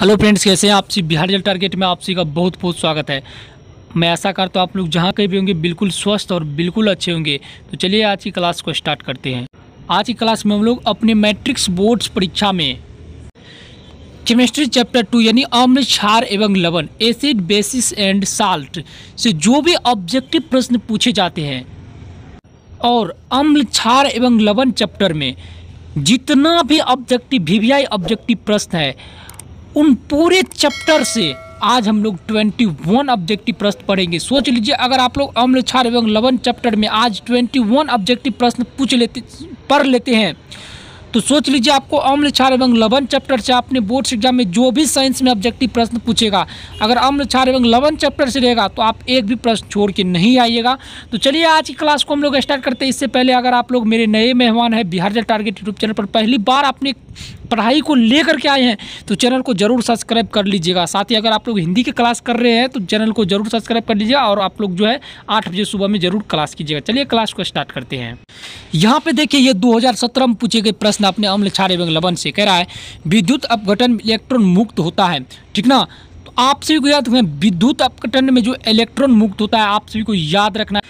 Hello friends, कैसे हैं आप सभी। बिहार जल टारगेट में आप सभी का बहुत बहुत स्वागत है। मैं आशा करता हूँ आप लोग जहाँ कहीं भी होंगे बिल्कुल स्वस्थ और बिल्कुल अच्छे होंगे। तो चलिए आज की क्लास को स्टार्ट करते हैं। आज की क्लास में हम लोग अपने मैट्रिक्स बोर्ड्स परीक्षा में केमिस्ट्री चैप्टर 2 यानी अम्ल, क्षार एवं लवण, एसिड, बेसिस एंड साल्ट से जो भी ऑब्जेक्टिव प्रश्न पूछे जाते हैं और अम्ल, क्षार एवं लवण चैप्टर में जितना भी ऑब्जेक्टिव वीवीआई ऑब्जेक्टिव प्रश्न है उन पूरे चैप्टर से आज हम लोग 21 ऑब्जेक्टिव प्रश्न पढ़ेंगे। सोच लीजिए, अगर आप लोग अम्ल, क्षार एवं लवण चैप्टर में आज 21 ऑब्जेक्टिव प्रश्न पढ़ लेते हैं तो सोच लीजिए आपको अम्ल, क्षार एवं लवण चैप्टर से अपने बोर्ड्स एग्जाम में जो भी साइंस में ऑब्जेक्टिव प्रश्न पूछेगा, अगर अम्ल, क्षार एवं लवण चैप्टर से रहेगा तो आप एक भी प्रश्न छोड़ के नहीं आइएगा। तो चलिए आज की क्लास को हम लोग स्टार्ट करते हैं। इससे पहले अगर आप लोग मेरे नए मेहमान हैं, बिहार जल टारगेट यूट्यूब चैनल पर पहली बार अपने पढ़ाई को लेकर के आए हैं तो चैनल को जरूर सब्सक्राइब कर लीजिएगा। साथ ही अगर आप लोग हिंदी की क्लास कर रहे हैं तो चैनल को जरूर सब्सक्राइब कर लीजिएगा और आप लोग जो है 8 बजे सुबह में जरूर क्लास कीजिएगा। चलिए क्लास को स्टार्ट करते हैं। यहाँ पे देखिए, ये 2017 में पूछे गए प्रश्न अपने अम्ल, क्षार एवं लवण से कह रहा है विद्युत अपघटन इलेक्ट्रॉन मुक्त होता है, ठीक ना। तो आप सभी को याद रखना, विद्युत अपघटन में जो इलेक्ट्रॉन मुक्त होता है आप सभी को याद रखना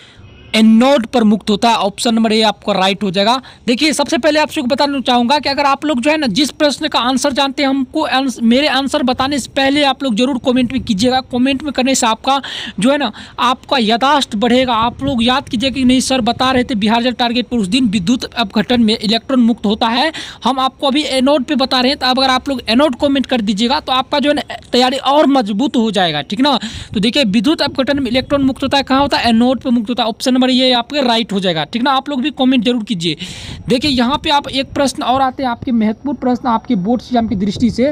एनोड पर मुक्त होता है। ऑप्शन नंबर ए आपका राइट हो जाएगा। देखिए, सबसे पहले आप सबको बताना चाहूँगा कि अगर आप लोग जो है ना जिस प्रश्न का आंसर जानते हैं हमको मेरे आंसर बताने से पहले आप लोग जरूर कमेंट में कीजिएगा। कमेंट में करने से आपका जो है ना आपका याददाश्त बढ़ेगा। आप लोग याद कीजिएगा कि नहीं सर बता रहे थे बिहार जल टारगेट पर उस दिन विद्युत अपघटन में इलेक्ट्रॉन मुक्त होता है, हम आपको अभी एनोड पर बता रहे हैं। तो अब अगर आप लोग एनोड कॉमेंट कर दीजिएगा तो आपका जो है ना तैयारी और मजबूत हो जाएगा, ठीक ना। तो देखिए, विद्युत अपघटन में इलेक्ट्रॉन मुक्त होता है, कहाँ होता है? एनोड पर मुक्त होता है। ऑप्शन ये आपके राइट हो जाएगा, ठीक ना। आप लोग भी कमेंट जरूर कीजिए। देखिए, यहाँ पे आप एक प्रश्न और आते हैं आपके महत्वपूर्ण प्रश्न आपके बोर्ड एग्जाम की दृष्टि से।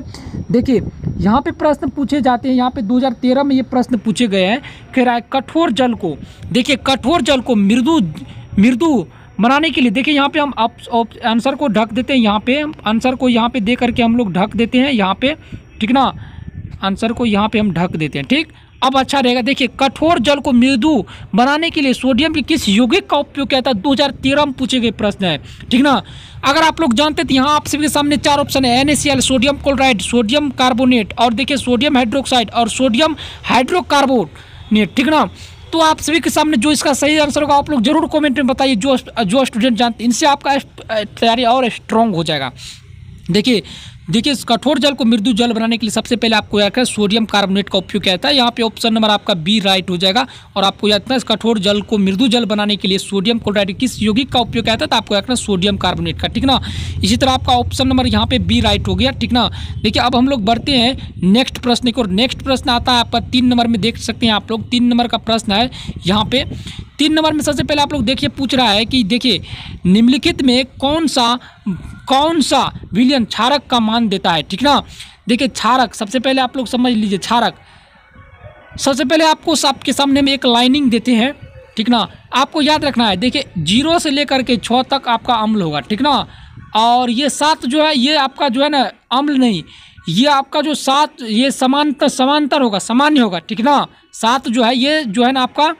देखिए, यहाँ पे प्रश्न पूछे जाते हैं। यहाँ पे 2013 में ये प्रश्न पूछे गए हैं। कह रहा है कठोर जल को, देखिए कठोर जल को मृदु बनाने के लिए, देखिए यहाँ पे हम आंसर को ढक देते हैं। यहाँ पे आंसर को यहाँ पे दे करके हम लोग ढक देते हैं यहाँ पे, ठीक ना। आंसर को यहाँ पे हम ढक देते हैं, ठीक। अब अच्छा रहेगा। देखिए, कठोर जल को मृदु बनाने के लिए सोडियम के किस यौगिक का उपयोग किया था? 2013 में पूछे गए प्रश्न है, ठीक ना। अगर आप लोग जानते तो यहाँ आप सभी के सामने 4 ऑप्शन है, NaCl, sodium chloride, sodium carbonate और देखिए सोडियम हाइड्रोक्साइड और सोडियम हाइड्रोकार्बोनेट, ठीक ना। तो आप सभी के सामने जो इसका सही आंसर होगा आप लोग जरूर कमेंट में बताइए। जो स्टूडेंट जानते हैं, इनसे आपका तैयारी और स्ट्रॉन्ग हो जाएगा। देखिए इस कठोर जल को मृदु जल बनाने के लिए सबसे पहले आपको याद रखना सोडियम कार्बोनेट का उपयोग किया जाता है। यहाँ पे ऑप्शन नंबर आपका बी राइट हो जाएगा। और आपको याद रखना इस कठोर जल को मृदु जल बनाने के लिए सोडियम क्लोराइड किस यौगिक का उपयोग किया जाता है? तो आपको याद रखना सोडियम कार्बोनेट का, ठीक ना। इसी तरह आपका ऑप्शन नंबर यहाँ पे बी राइट हो गया, ठीक ना। देखिए, अब हम लोग बढ़ते हैं नेक्स्ट प्रश्न की ओर। नेक्स्ट प्रश्न आता है आपका 3 नंबर में, देख सकते हैं आप लोग 3 नंबर का प्रश्न है। यहाँ पे 3 नंबर में सबसे पहले आप लोग देखिए पूछ रहा है कि देखिए निम्नलिखित में कौन सा विलयन क्षारक का मान देता है, ठीक ना। देखिए क्षारक, सबसे पहले आप लोग समझ लीजिए क्षारक। सबसे पहले आपको आपके सामने में एक लाइनिंग देते हैं, ठीक ना। आपको याद रखना है, देखिए 0 से लेकर के 6 तक आपका अम्ल होगा, ठीक ना। और ये 7 जो है ये आपका जो है ना अम्ल नहीं, ये आपका जो 7 ये समांतर होगा, सामान्य होगा, ठीक ना। 7 जो है ये जो है ना आपका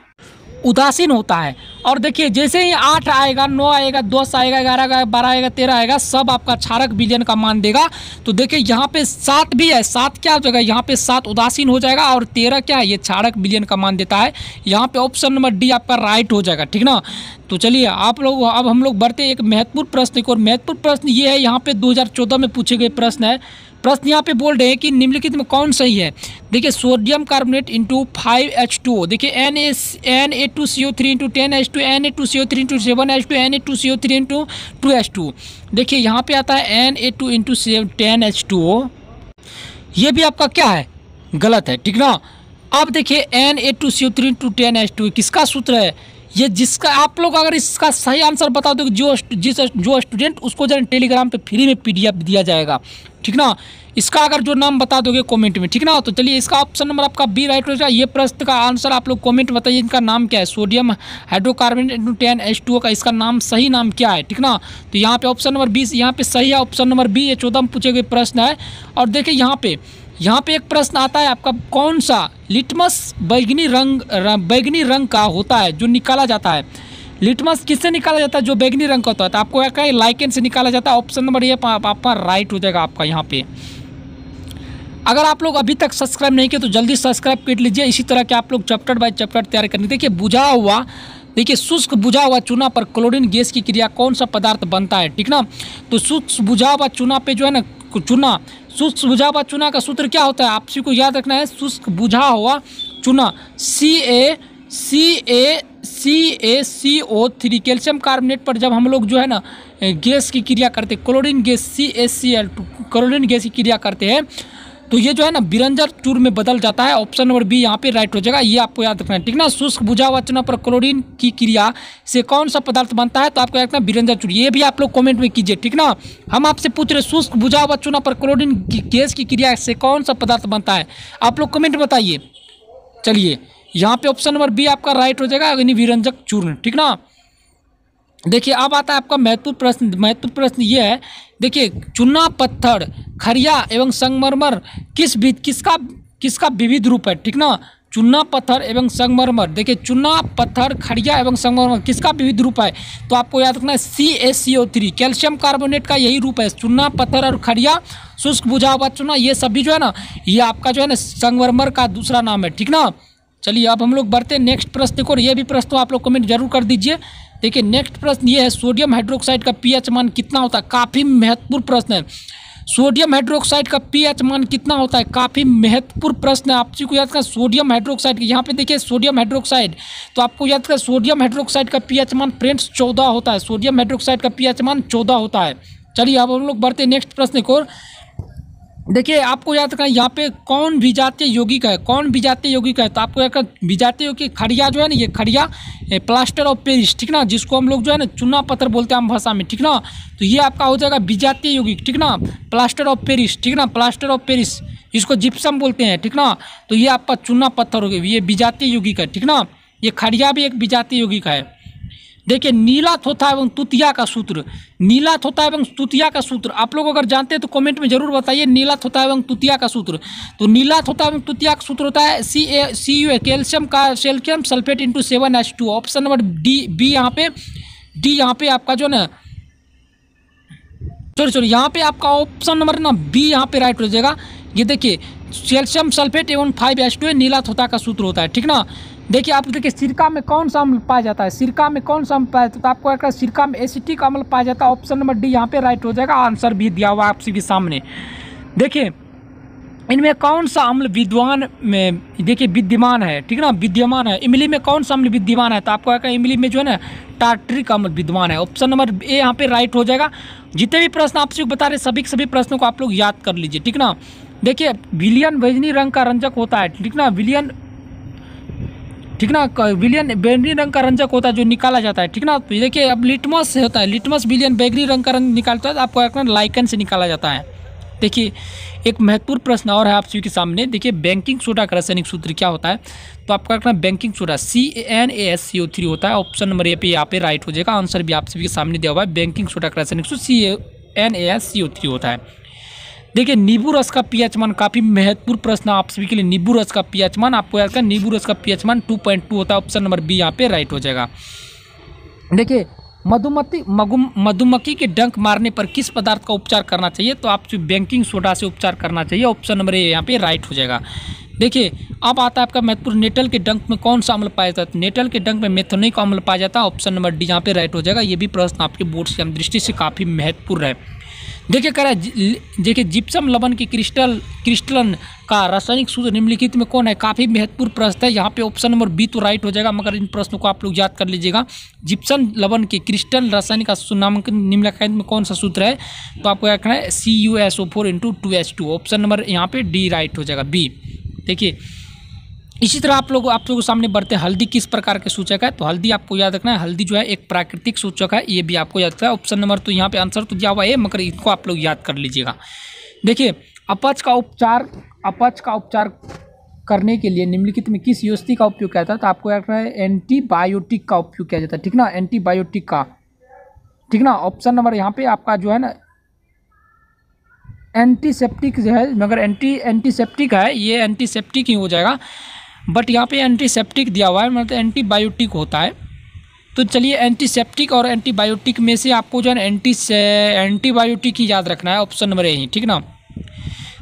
उदासीन होता है। और देखिए जैसे ही 8 आएगा, 9 आएगा, 10 आएगा, 11 आएगा, 12 आएगा, 13 आएगा, सब आपका क्षारक विलयन का मान देगा। तो देखिए यहाँ पे 7 भी है, 7 क्या हो जाएगा? यहाँ पे 7 उदासीन हो जाएगा और 13 क्या है? ये क्षारक विलयन का मान देता है। यहाँ पे ऑप्शन नंबर डी आपका राइट हो जाएगा, ठीक ना। तो चलिए आप लोग अब हम लोग बढ़ते हैं एक महत्वपूर्ण प्रश्न को। और महत्वपूर्ण प्रश्न ये है, यहाँ पे 2014 में पूछे गए प्रश्न है। प्रश्न यहाँ पे बोल रहे हैं कि निम्नलिखित में कौन सही है? देखिए सोडियम कार्बोनेट इंटू 5H2O, देखिए Na2CO3 into 10H2, Na2CO3 into 7H2, Na2CO3 into 2H2। देखिए यहाँ पे आता है Na2 इंटू 10H2O, ये भी आपका क्या है? गलत है, ठीक ना। अब देखिए Na2CO3 इंटू 10H2 किसका सूत्र है? ये जिसका आप लोग अगर इसका सही आंसर बता दो जो स्टूडेंट उसको जो टेलीग्राम पे फ्री में PDF दिया जाएगा, ठीक ना। इसका अगर जो नाम बता दोगे कमेंट में, ठीक ना। तो चलिए इसका ऑप्शन नंबर आपका बी राइट हो जाएगा। ये प्रश्न का आंसर आप लोग कमेंट बताइए, इनका नाम क्या है? सोडियम हाइड्रोकार्बोनेट इंटू 10H2O का इसका नाम सही नाम क्या है, ठीक ना। तो यहाँ पे ऑप्शन नंबर 20 यहाँ पे सही है, ऑप्शन नंबर बी। ये 14 में पूछे गए प्रश्न है। और देखिए यहाँ पे एक प्रश्न आता है आपका, कौन सा लिटमस बैगनी रंग का होता है जो निकाला जाता है? लिटमस किससे निकाला जाता है जो बैगनी रंग का होता है? तो आपको क्या लाइकेन से निकाला जाता है। ऑप्शन नंबर ये आपका राइट हो जाएगा आपका यहाँ पे। अगर आप लोग अभी तक सब्सक्राइब नहीं किए तो जल्दी सब्सक्राइब कर लीजिए। इसी तरह के आप लोग चैप्टर बाय चैप्टर तैयार करने। देखिए बुझा हुआ, देखिए शुष्क बुझा हुआ चूना पर क्लोरीन गैस की क्रिया कौन सा पदार्थ बनता है, ठीक ना। तो शुष्क बुझा हुआ चूना पे जो है ना चूना, शुष्क बुझा हुआ चूना का सूत्र क्या होता है, आप सभी को याद रखना है। शुष्क बुझा हुआ चूना CaCO3 कैल्शियम कार्बोनेट पर जब हम लोग जो है ना गैस की क्रिया करते, chlorine gas CaCl2 chlorine gas की क्रिया करते हैं तो ये जो है ना विरंजक चूर्ण में बदल जाता है। ऑप्शन नंबर बी यहाँ पे राइट हो जाएगा, ये आपको याद रखना है, ठीक ना। शुष्क बुझा हुआ चूना पर क्लोरीन की क्रिया से कौन सा पदार्थ बनता है, तो आपको याद रखना विरंजक चूर्ण। ये भी आप लोग कमेंट में कीजिए, ठीक ना। हम आपसे पूछ रहे शुष्क बुझा हुआ चूना पर क्लोरीन गैस की क्रिया से कौन सा पदार्थ बनता है, आप लोग कमेंट बताइए। चलिए यहाँ पे ऑप्शन नंबर बी आपका राइट हो जाएगा, यानी विरंजक चूर्ण, ठीक ना। देखिए अब आता है आपका महत्वपूर्ण प्रश्न। महत्वपूर्ण प्रश्न ये है, देखिए चूना, पत्थर, खड़िया एवं संगमरमर किसका विविध रूप है, ठीक ना। चूना, पत्थर एवं संगमरमर, देखिए चूना, पत्थर, खड़िया एवं संगमरमर किसका विविध रूप है, तो आपको याद रखना है CaCO3 कैल्शियम कार्बोनेट का यही रूप है। चूना, पत्थर और खड़िया, शुष्क बुझा हुआ चूना, ये सभी जो है ना ये आपका जो है ना संगमरमर का दूसरा नाम है, ठीक ना। चलिए अब हम लोग बढ़ते हैं नेक्स्ट प्रश्न को। ये भी प्रश्न तो आप लोग कमेंट जरूर कर दीजिए। देखिए नेक्स्ट प्रश्न ये है, सोडियम हाइड्रोक्साइड का pH मान कितना होता है, काफ़ी महत्वपूर्ण प्रश्न है। सोडियम हाइड्रोक्साइड का pH मान कितना होता है, काफ़ी महत्वपूर्ण प्रश्न है। आप जी को याद रखना सोडियम हाइड्रोक्साइड, यहाँ पे देखिए सोडियम हाइड्रोक्साइड, तो आपको याद रखना सोडियम हाइड्रोक्साइड का pH मान फ्रेंड्स 14 होता है। सोडियम हाइड्रोक्साइड का pH मान 14 होता है। चलिए अब हम लोग बढ़ते हैं नेक्स्ट प्रश्न को। देखिए आपको याद रखना यहाँ पे कौन विजातीय यौगिक है, कौन विजातीय यौगिक है, तो आपको याद रखना विजातीय यौगिक खड़िया जो है ना, ये खड़िया प्लास्टर ऑफ पेरिस, ठीक ना, जिसको हम लोग जो है ना चूना पत्थर बोलते हैं आम भाषा में, ठीक ना। तो ये आपका हो जाएगा विजातीय यौगिक, ठीक ना, प्लास्टर ऑफ पेरिस, ठीक ना, प्लास्टर ऑफ पेरिस जिसको जिप्सम बोलते हैं, ठीक ना। तो ये आपका चूना पत्थर हो गया, ये विजातीय यौगिक है, ठीक ना। ये खड़िया भी एक विजातीय यौगिक है। देखिए नीला थोथा एवं तुतिया का सूत्र, नीला थोथा एवं तुतिया का सूत्र आप लोग अगर जानते हैं तो कमेंट में जरूर बताइए। नीला थोथा एवं तुतिया का सूत्र, तो नीला थोथा एवं तुतिया का सूत्र होता है CaCu कैल्शियम का calcium sulphate into 7H2। Option number D यहाँ पे आपका जो ना सॉरी यहाँ पे आपका ऑप्शन नंबर ना बी यहाँ पे राइट हो जाएगा। ये देखिए कैल्शियम सल्फेट एवं 5H2 नीला थोथा का सूत्र होता है, ठीक ना। देखिए आप देखिए सिरका में कौन सा अम्ल पाया जाता है, सिरका में कौन सा अम्ल पाया जाता है, तो आपको एक सिरका में एसिटिक अम्ल पाया जाता है। ऑप्शन नंबर डी यहाँ पे राइट हो जाएगा, आंसर भी दिया हुआ आपसे भी सामने। देखिए इनमें कौन सा अम्ल विद्वान में देखिए विद्यमान है, ठीक ना, विद्यमान है। इमली में कौन सा अम्ल विद्यमान है, तो आपको एक इमली में जो है ना टार्टरिक अम्ल विद्यमान है। ऑप्शन नंबर ए यहाँ पे राइट हो जाएगा। जितने भी प्रश्न आपसे बता रहे सभी प्रश्नों को आप लोग याद कर लीजिए, ठीक ना। देखिए विलियन बैंगनी रंग का रंजक होता है, ठीक ना, विलियन, ठीक ना, विलियन बैंगनी रंग का रंजक होता है जो निकाला जाता है, ठीक ना। तो देखिए अब लिटमस से होता है, लिटमस विलियन बैंगनी रंग का रंग निकालता है, तो आपको रखना लाइकन से निकाला जाता है। देखिए एक महत्वपूर्ण प्रश्न और है आप सभी के सामने। देखिए बेकिंग सोडा का रासायनिक सूत्र क्या होता है, तो आपका रखना बेकिंग सोडा CaNaCO3 होता है। ऑप्शन नंबर ए पे यहाँ पे राइट हो जाएगा, आंसर भी आप सभी के सामने दिया हुआ है। बेकिंग सोडा का रासायनिक सूत्र CaNaCO3 होता है। देखिए नींबू रस का pH मान, काफ़ी महत्वपूर्ण प्रश्न आप सभी के लिए। नींबू रस का pH मान आपको याद करना, नींबू रस का pH मान 2.2 होता है। ऑप्शन नंबर बी यहाँ पे राइट हो जाएगा। देखिए मधुमक्खी के डंक मारने पर किस पदार्थ का उपचार करना चाहिए, तो आप बेकिंग सोडा से उपचार करना चाहिए। ऑप्शन नंबर ए यहाँ पे राइट हो जाएगा। देखिए अब आता है आपका महत्वपूर्ण, नेटल के डंक में कौन सा अम्ल पाया जाता है, नेटल के डंक में मेथोनिक अम्ल पाया जाता है। ऑप्शन नंबर डी यहाँ पे राइट हो जाएगा। ये भी प्रश्न आपके बोर्ड की दृष्टि से काफ़ी महत्वपूर्ण है। देखिए कह रहा है देखिए जिप्सम लवण की क्रिस्टलन का रासायनिक सूत्र निम्नलिखित में कौन है, काफ़ी महत्वपूर्ण प्रश्न है। यहाँ पे ऑप्शन नंबर बी तो राइट हो जाएगा, मगर इन प्रश्नों को आप लोग याद कर लीजिएगा। जिप्सम लवण के क्रिस्टल रासायनिक का नामांकन निम्नलिखित में कौन सा सूत्र है, तो आपको याद रखना है CuSO4 ऑप्शन नंबर यहाँ पे डी राइट हो जाएगा, बी। देखिए इसी तरह आप लोगों के सामने बढ़ते हैं, हल्दी किस प्रकार के सूचक है, तो हल्दी आपको याद रखना है, हल्दी जो है एक प्राकृतिक सूचक है, ये भी आपको याद रखना है। ऑप्शन नंबर तो यहाँ पे आंसर तो दिया हुआ है, मगर इनको आप लोग याद कर लीजिएगा। देखिए अपच का उपचार करने के लिए निम्नलिखित में किस औषधि का उपयोग किया जाता है, तो आपको याद रखना है एंटीबायोटिक का उपयोग किया जाता है, ठीक ना, एंटीबायोटिक का, ठीक ना। ऑप्शन नंबर यहाँ पे आपका जो है ना एंटीसेप्टिक जो है, मगर एंटीसेप्टिक है, ये एंटीसेप्टिक ही हो जाएगा, बट यहाँ पे एंटीसेप्टिक दिया हुआ है, मतलब एंटीबायोटिक होता है। तो चलिए एंटीसेप्टिक और एंटीबायोटिक में से आपको जो है एंटीबायोटिक ही याद रखना है। ऑप्शन नंबर ए ही, ठीक ना।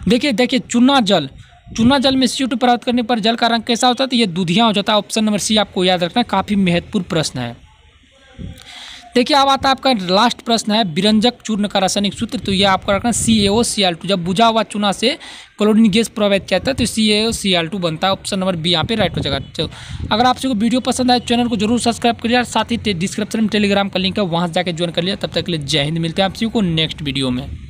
देखिए चूना जल में CO2 प्राप्त करने पर जल का रंग कैसा होता है? तो ये दूधिया हो जाता है। ऑप्शन नंबर सी आपको याद रखना, काफ़ी महत्वपूर्ण प्रश्न है। देखिए अब आता है आपका लास्ट प्रश्न है, विरंजक चूर्ण का रासायनिक सूत्र। तो ये आपको रखना CaOCl2। जब बुझा हुआ चूना से क्लोरीन गैस प्रवाहित किया जाता है तो CaOCl2 बनता है। ऑप्शन नंबर बी यहाँ पे राइट हो जाएगा। चलो, अगर आप सबको वीडियो पसंद आए चैनल को जरूर सब्सक्राइब करिए, साथ ही डिस्क्रिप्शन में टेलीग्राम का लिंक है, वहाँ से जाकर ज्वाइन कर लिया। तब तक के लिए जय हिंद, मिलते हैं आप सभी को नेक्स्ट वीडियो में।